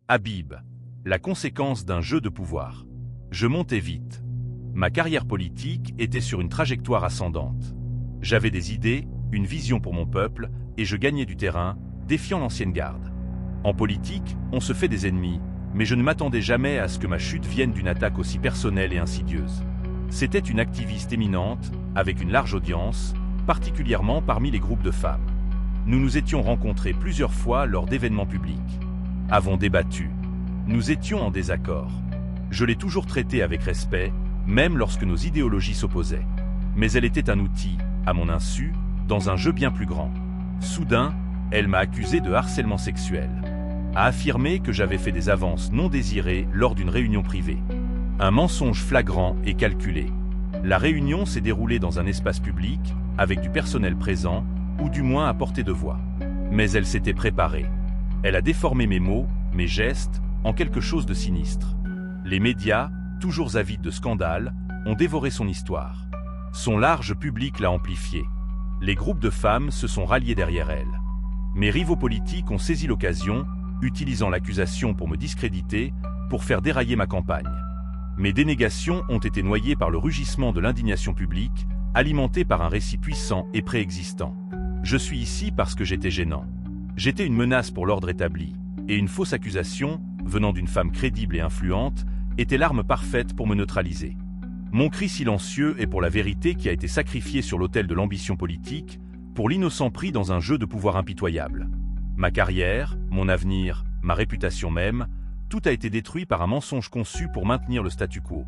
Habib, la conséquence d'un jeu de pouvoir. Je montais vite. Ma carrière politique était sur une trajectoire ascendante. J'avais des idées, une vision pour mon peuple, et je gagnais du terrain, défiant l'ancienne garde. En politique, on se fait des ennemis, mais je ne m'attendais jamais à ce que ma chute vienne d'une attaque aussi personnelle et insidieuse. C'était une activiste éminente, avec une large audience, particulièrement parmi les groupes de femmes. Nous nous étions rencontrés plusieurs fois lors d'événements publics. Avons débattu. Nous étions en désaccord. Je l'ai toujours traitée avec respect, même lorsque nos idéologies s'opposaient. Mais elle était un outil, à mon insu, dans un jeu bien plus grand. Soudain, elle m'a accusé de harcèlement sexuel. A affirmé que j'avais fait des avances non désirées lors d'une réunion privée. Un mensonge flagrant et calculé. La réunion s'est déroulée dans un espace public, avec du personnel présent, ou du moins à portée de voix. Mais elle s'était préparée. Elle a déformé mes mots, mes gestes, en quelque chose de sinistre. Les médias, toujours avides de scandales, ont dévoré son histoire. Son large public l'a amplifiée. Les groupes de femmes se sont ralliés derrière elle. Mes rivaux politiques ont saisi l'occasion, utilisant l'accusation pour me discréditer, pour faire dérailler ma campagne. Mes dénégations ont été noyées par le rugissement de l'indignation publique, alimentée par un récit puissant et préexistant. Je suis ici parce que j'étais gênant. J'étais une menace pour l'ordre établi, et une fausse accusation, venant d'une femme crédible et influente, était l'arme parfaite pour me neutraliser. Mon cri silencieux est pour la vérité qui a été sacrifiée sur l'autel de l'ambition politique, pour l'innocent pris dans un jeu de pouvoir impitoyable. Ma carrière, mon avenir, ma réputation même, tout a été détruit par un mensonge conçu pour maintenir le statu quo.